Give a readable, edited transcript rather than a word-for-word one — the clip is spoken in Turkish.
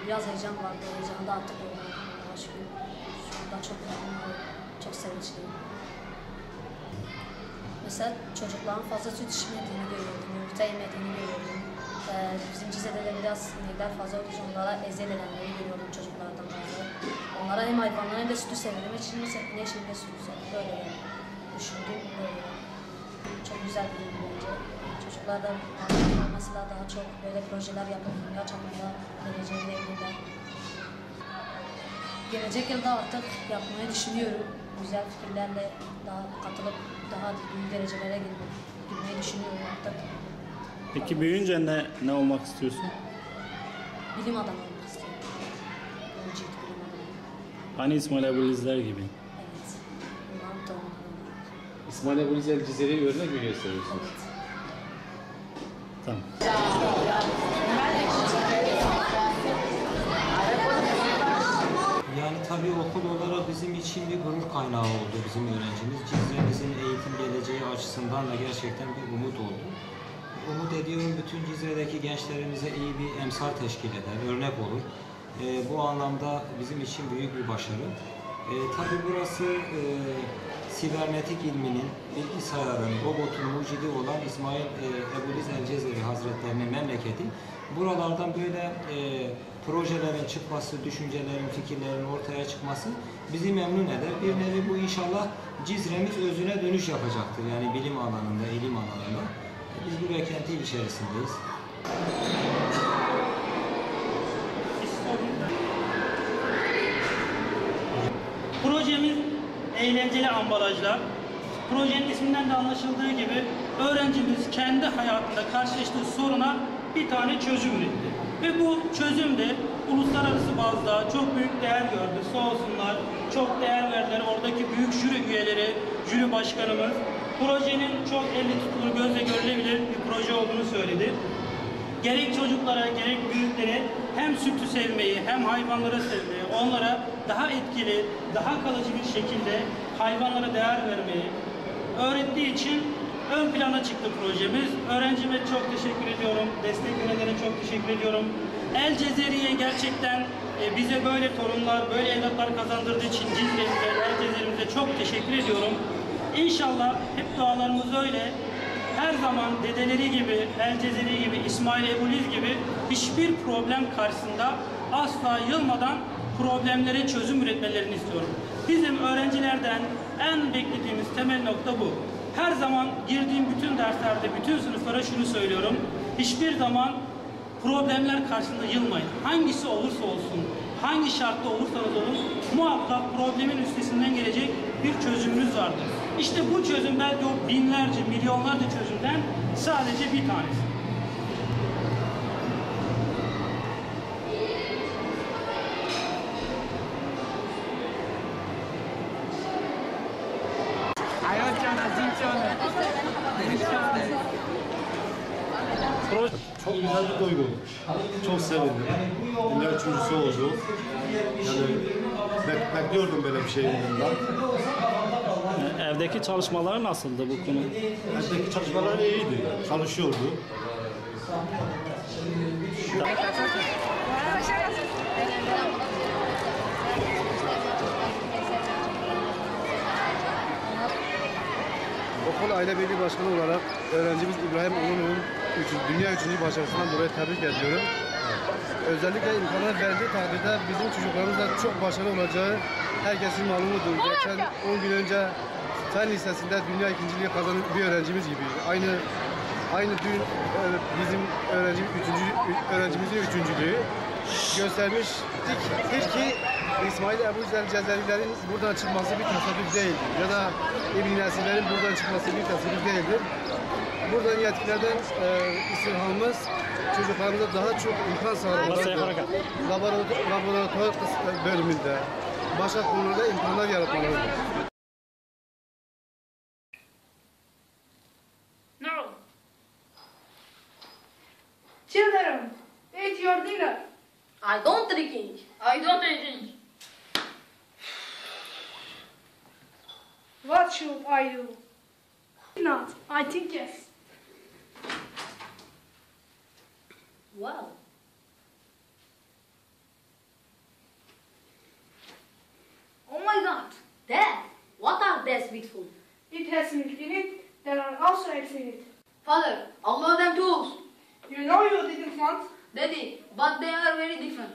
Biraz heyecan vardı, heyecanı da attık oyunu. Şu anda çok memnunum, çok sevinçliyim. Mesela çocukların fazla süt içmediğini görüyordum, yumurta yemediğini görüyordum. Bizim Cize'de de biraz sinirler fazla olduğu için onlara eziyet edenleri görüyordum çocuklardan fazla. Onlara hem hayvanlara hem de sütü severim. Ne şimdi sütü severim, böyle yani. Düşündüğüm böyle. Çok güzel bir ilgi bence. Çocuklar da mesela daha çok böyle projeler yapıp dünya çapında geleceğine evliler. Gelecek yılda artık yapmayı düşünüyorum. Güzel fikirlerle daha katılıp daha büyük derecelere girmeyi düşünüyorum artık. Peki büyüyünce ne olmak istiyorsun? Bilim adamı olmak istiyorum. Mucit bilim adamı. Hani İsmail Ebu'lizler gibi. Evet. Bundan da İsmail Ebu'lizel Cize'yi örnek mi gösteriyorsunuz? Evet. Tamam. Yani tabii okul olarak bizim için bir gurur kaynağı oldu bizim öğrencimiz. Cizre'mizin eğitim geleceği açısından da gerçekten bir umut oldu. Umut ediyorum bütün Cizre'deki gençlerimize iyi bir emsal teşkil eder, örnek olur. Bu anlamda bizim için büyük bir başarı. Tabii burası sibernetik ilminin, bilgisayarın, robotun mucidi olan İsmail Ebu'liz el-Cezeri Hazretlerinin memleketi. Buralardan böyle projelerin çıkması, düşüncelerin, fikirlerin ortaya çıkması bizi memnun eder. Bir nevi bu inşallah Cizre'miz özüne dönüş yapacaktır. Yani bilim alanında, ilim alanında. Biz bu beklenti içerisindeyiz. Projemiz eğlenceli ambalajlar. Projenin isminden de anlaşıldığı gibi öğrencimiz kendi hayatında karşılaştığı soruna bir tane çözüm üretti. Ve bu çözüm de uluslararası bazda çok büyük değer gördü. Sağ olsunlar, çok değer verdiler. Oradaki büyük jüri üyeleri, jüri başkanımız projenin çok elle tutulur, gözle görülebilir bir proje olduğunu söyledi. Gerek çocuklara, gerek büyüklere hem sütü sevmeyi, hem hayvanları sevmeyi, onlara daha etkili, daha kalıcı bir şekilde hayvanlara değer vermeyi öğrettiği için ön plana çıktı projemiz. Öğrencime çok teşekkür ediyorum, destek verenlere çok teşekkür ediyorum. El Cezeri'ye gerçekten bize böyle torunlar, böyle evlatlar kazandırdığı için Cizre'mize, El Cezeri'mize çok teşekkür ediyorum. İnşallah hep dualarımız öyle. Her zaman dedeleri gibi, El Cezeri gibi, İsmail Ebu'liz gibi hiçbir problem karşısında asla yılmadan problemlere çözüm üretmelerini istiyorum. Bizim öğrencilerden en beklediğimiz temel nokta bu. Her zaman girdiğim bütün derslerde, bütün sınıflara şunu söylüyorum. Hiçbir zaman problemler karşısında yılmayın. Hangisi olursa olsun, hangi şartta olursanız olun, muhakkak problemin üstesinden gelecek bir çözümünüz vardır. İşte bu çözüm belki o binlerce, milyonlarca çözümden sadece bir tanesi. Çok güzel bir duygu. Çok sevindim. Dünya üçüncüsü oldu. Yani bekliyordum böyle bir şeyi bundan. Evdeki çalışmaları nasıldı bu konu? Evdeki çalışmalar iyiydi. Çalışıyordu. Okul Aile Birliği Başkanı olarak öğrencimiz İbrahim Ulu'nun dünya üçüncü başarısından dolayı tebrik ediyorum. Özellikle imkanlar verildiği takdirde bizim çocuklarımız da çok başarılı olacağı herkesin malumudur. Geçen 10 gün önce Fen Lisesi'nde dünya ikinciliği kazanan bir öğrencimiz gibi. Aynı dün bizim öğrencimizin üçüncülüğü göstermiştik ki İsmail Ebu'liz el-Cezerilerin buradan çıkması bir tesadüf değildir. Ya da İbn Nesirlerin buradan çıkması bir tesadüf değildir. Buradan yetkililerden istirhamımız çocuklarımıza daha çok imkan sağlamaları, laboratuvar bölümünde, başka konularda imkanlar yaratmalarıdır. No. Children, eat your dinner. I don't drinking. I don't drink. What should I do? Not. I think yes. Wow. Oh my God! Dad, what are these beautiful? It has milk in it. There are also eggs in it. Father, allow them to. You know you didn't want. Daddy, but they are very different.